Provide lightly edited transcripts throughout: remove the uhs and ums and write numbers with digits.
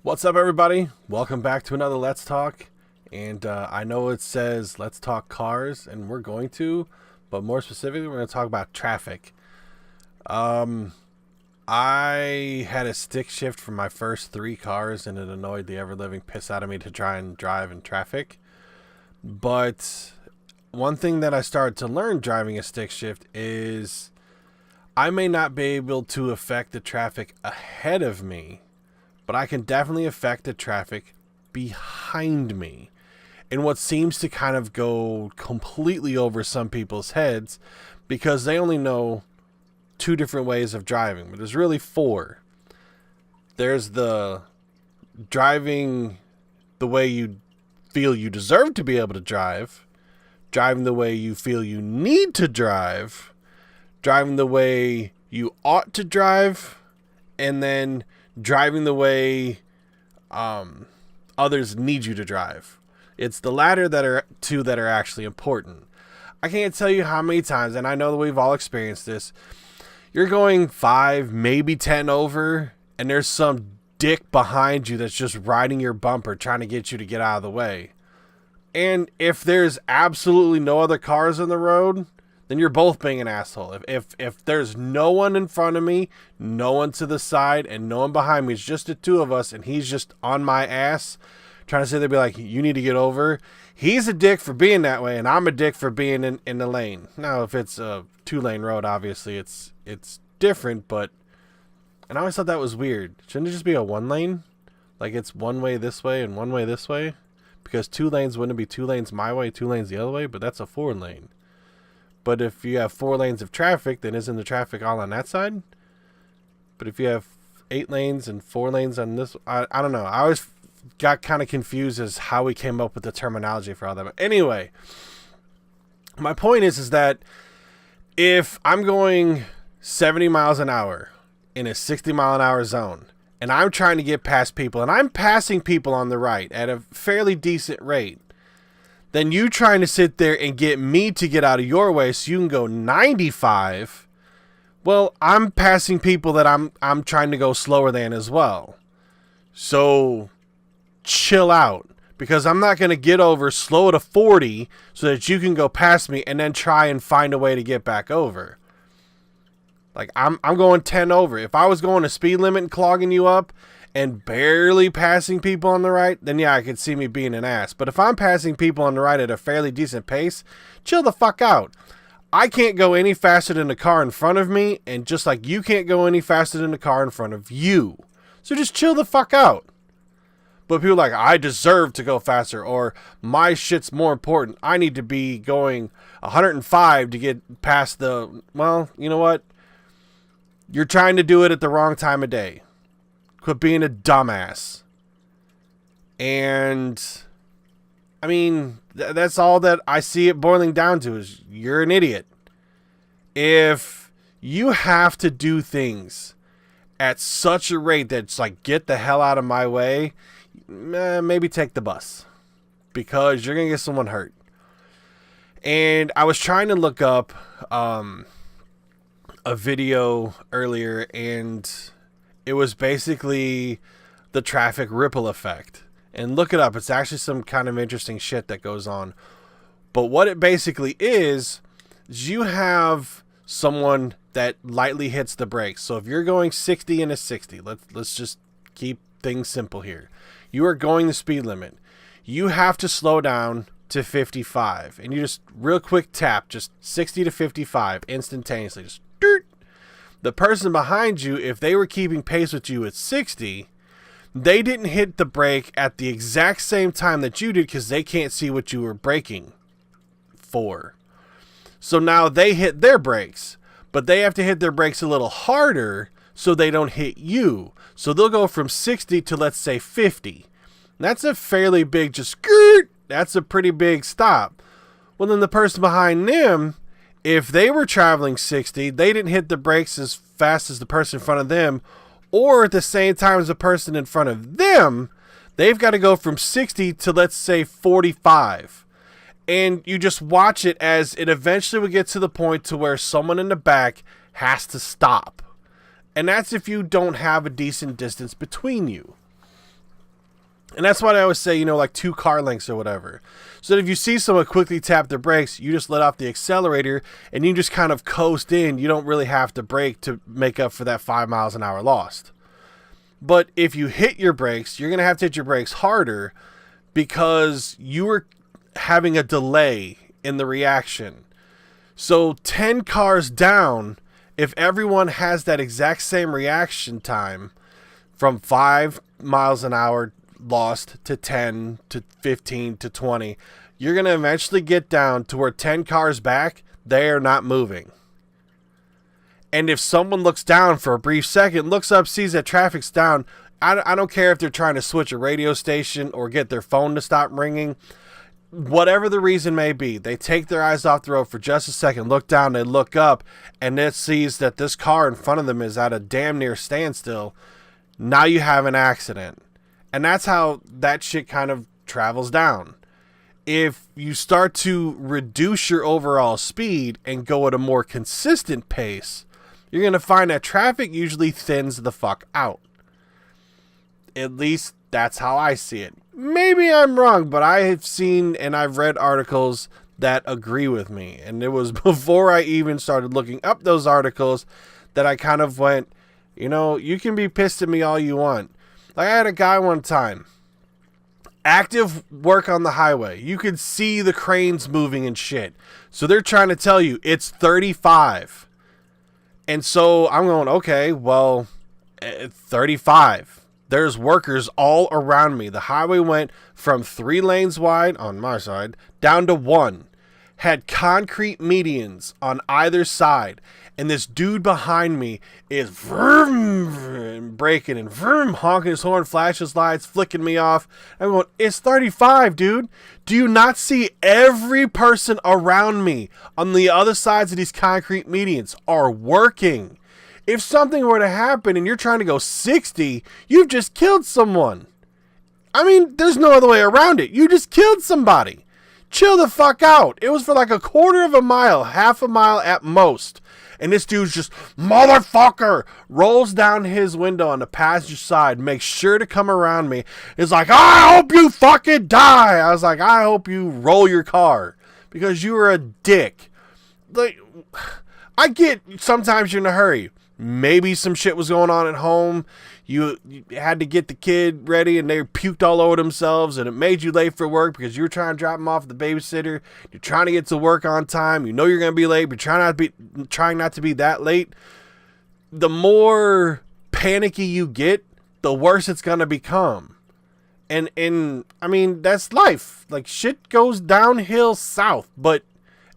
What's up, everybody? Welcome back to another Let's Talk. And I know it says Let's Talk Cars, and we're going to, but more specifically, we're going to talk about traffic. I had a stick shift for my first 3 cars, and it annoyed the ever-living piss out of me to try and drive in traffic. But one thing that I started to learn driving a stick shift is I may not be able to affect the traffic ahead of me, but I can definitely affect the traffic behind me. And what seems to kind of go completely over some people's heads because they only know 2 different ways of driving, but there's really 4. There's the driving the way you feel you deserve to be able to drive, driving the way you feel you need to drive, driving the way you ought to drive, and then driving the way others need you to drive. It's the latter that are 2 that are actually important. I can't tell you how many times, and I know that we've all experienced this, you're going 5, maybe 10 over, and there's some dick behind you that's just riding your bumper trying to get you to get out of the way. And if there's absolutely no other cars on the road, then you're both being an asshole. If there's no one in front of me, no one to the side, and no one behind me, it's just the 2 of us, and he's just on my ass, trying to say, they'd be like, you need to get over. He's a dick for being that way, and I'm a dick for being in the lane. Now, if it's a 2-lane road, obviously it's different, but, and I always thought that was weird. Shouldn't it just be a 1 lane? Like it's 1 way this way and 1 way this way? Because 2 lanes wouldn't be 2 lanes my way, 2 lanes the other way, but that's a 4 lane. But if you have 4 lanes of traffic, then isn't the traffic all on that side? But if you have 8 lanes and 4 lanes on this, I don't know. I always got kind of confused as how we came up with the terminology for all that. But anyway, my point is that if I'm going 70 miles an hour in a 60 mile an hour zone, and I'm trying to get past people, and I'm passing people on the right at a fairly decent rate, then you trying to sit there and get me to get out of your way so you can go 95, well, I'm passing people that I'm trying to go slower than as well. So chill out, because I'm not going to get over, slow to 40 so that you can go past me and then try and find a way to get back over. Like I'm going 10 over. If I was going a speed limit and clogging you up and barely passing people on the right, then yeah, I could see me being an ass. But if I'm passing people on the right at a fairly decent pace, chill the fuck out. I can't go any faster than the car in front of me, and just like you can't go any faster than the car in front of you. So just chill the fuck out. But people are like, I deserve to go faster, or my shit's more important. I need to be going 105 to get past the, well, you know what? You're trying to do it at the wrong time of day. Quit being a dumbass. And I mean, that's all that I see it boiling down to, is you're an idiot. If you have to do things at such a rate that's like, get the hell out of my way, maybe take the bus, because you're gonna get someone hurt. And I was trying to look up a video earlier, and it was basically the traffic ripple effect. And look it up. It's actually some kind of interesting shit that goes on. But what it basically is you have someone that lightly hits the brakes. So if you're going 60 in a 60, let's just keep things simple here. You are going the speed limit. You have to slow down to 55. And you just real quick tap, just 60 to 55 instantaneously. Just dirt. The person behind you, if they were keeping pace with you at 60, they didn't hit the brake at the exact same time that you did, because they can't see what you were braking for. So now they hit their brakes, but they have to hit their brakes a little harder so they don't hit you. So they'll go from 60 to, let's say, 50. That's a fairly big, just skirt. That's a pretty big stop. Well, then the person behind them, if they were traveling 60, they didn't hit the brakes as fast as the person in front of them, or at the same time as the person in front of them. They've got to go from 60 to, let's say, 45. And you just watch it as it eventually would get to the point to where someone in the back has to stop. And that's if you don't have a decent distance between you. And that's why I always say, like 2 car lengths or whatever. So that if you see someone quickly tap their brakes, you just let off the accelerator and you just kind of coast in. You don't really have to brake to make up for that 5 miles an hour lost. But if you hit your brakes, you're going to have to hit your brakes harder because you were having a delay in the reaction. So 10 cars down, if everyone has that exact same reaction time from 5 miles an hour lost to 10 to 15 to 20, you're going to eventually get down to where 10 cars back, they are not moving. And if someone looks down for a brief second, looks up, sees that traffic's down, I don't care if they're trying to switch a radio station or get their phone to stop ringing. Whatever the reason may be, they take their eyes off the road for just a second, look down, they look up, and it sees that this car in front of them is at a damn near standstill. Now you have an accident. And that's how that shit kind of travels down. If you start to reduce your overall speed and go at a more consistent pace, you're going to find that traffic usually thins the fuck out. At least that's how I see it. Maybe I'm wrong, but I have seen and I've read articles that agree with me. And it was before I even started looking up those articles that I kind of went, you can be pissed at me all you want. Like I had a guy one time, active work on the highway. You could see the cranes moving and shit. So they're trying to tell you it's 35. And so I'm going, okay, well, 35. There's workers all around me. The highway went from 3 lanes wide on my side down to 1. Had concrete medians on either side. And this dude behind me is vroom, braking and vroom, honking his horn, flashes lights, flicking me off. I'm going, it's 35, dude. Do you not see every person around me on the other sides of these concrete medians are working? If something were to happen and you're trying to go 60, you've just killed someone. I mean, there's no other way around it. You just killed somebody. Chill the fuck out. It was for like a quarter of a mile, half a mile at most. And this dude's just, motherfucker, rolls down his window on the passenger side, makes sure to come around me. It's like, I hope you fucking die. I was like, I hope you roll your car because you were a dick. Like, I get sometimes you're in a hurry. Maybe some shit was going on at home. You had to get the kid ready and they puked all over themselves and it made you late for work because you were trying to drop them off at the babysitter. You're trying to get to work on time. You know you're going to be late, but trying not to be that late. The more panicky you get, the worse it's going to become. And I mean, that's life. Like shit goes downhill south, but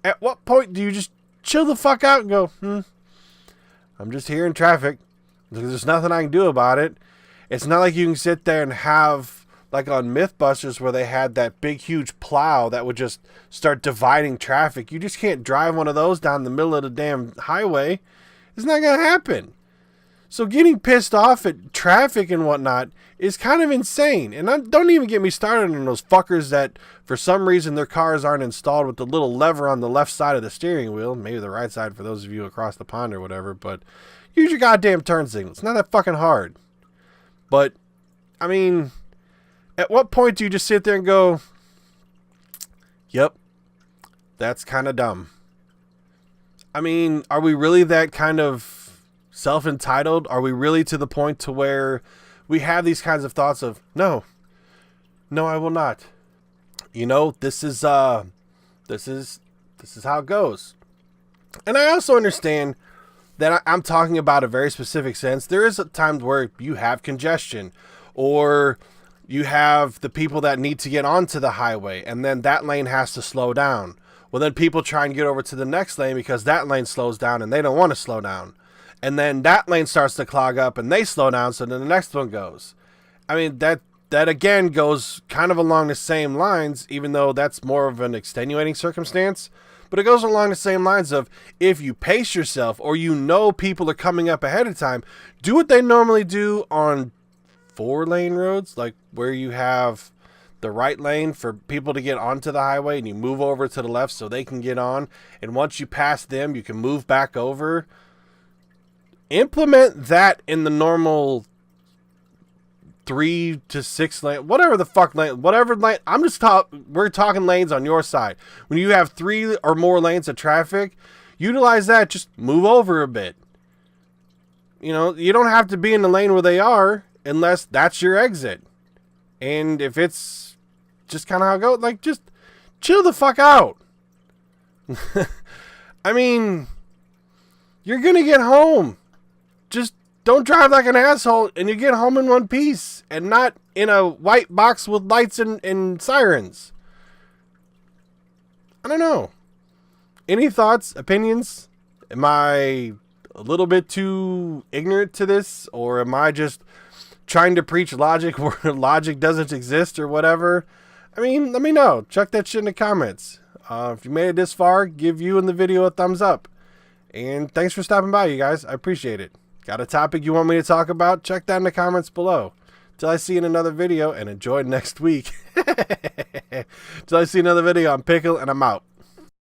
at what point do you just chill the fuck out and go, I'm just here in traffic. There's nothing I can do about it. It's not like you can sit there and have, like on Mythbusters where they had that big, huge plow that would just start dividing traffic. You just can't drive one of those down the middle of the damn highway. It's not going to happen. So getting pissed off at traffic and whatnot is kind of insane. And don't even get me started on those fuckers that, for some reason, their cars aren't installed with the little lever on the left side of the steering wheel. Maybe the right side for those of you across the pond or whatever. But use your goddamn turn signal. It's not that fucking hard. But, I mean, at what point do you just sit there and go, yep, that's kind of dumb. I mean, are we really that kind of self-entitled? Are we really to the point to where we have these kinds of thoughts of, no, I will not. This is how it goes. And I also understand that I'm talking about a very specific sense. There is a time where you have congestion or you have the people that need to get onto the highway and then that lane has to slow down. Well, then people try and get over to the next lane because that lane slows down and they don't want to slow down. And then that lane starts to clog up and they slow down, so then the next one goes. I mean, that again goes kind of along the same lines, even though that's more of an extenuating circumstance. But it goes along the same lines of if you pace yourself or people are coming up ahead of time, do what they normally do on 4-lane roads, like where you have the right lane for people to get onto the highway and you move over to the left so they can get on. And once you pass them, you can move back over. Implement that in the normal 3 to 6 lane, whatever the fuck lane, whatever lane. We're talking lanes on your side. When you have 3 or more lanes of traffic, utilize that. Just move over a bit. You know, you don't have to be in the lane where they are unless that's your exit. And if it's just kind of how it goes, like, just chill the fuck out. I mean, you're going to get home. Just don't drive like an asshole and you get home in one piece and not in a white box with lights and sirens. I don't know. Any thoughts, opinions? Am I a little bit too ignorant to this? Or am I just trying to preach logic where logic doesn't exist or whatever? I mean, let me know. Chuck that shit in the comments. If you made it this far, give you and the video a thumbs up. And thanks for stopping by, you guys. I appreciate it. Got a topic you want me to talk about? Check that in the comments below. Till I see you in another video, and enjoy next week. Till I see another video, I'm Pickle, and I'm out.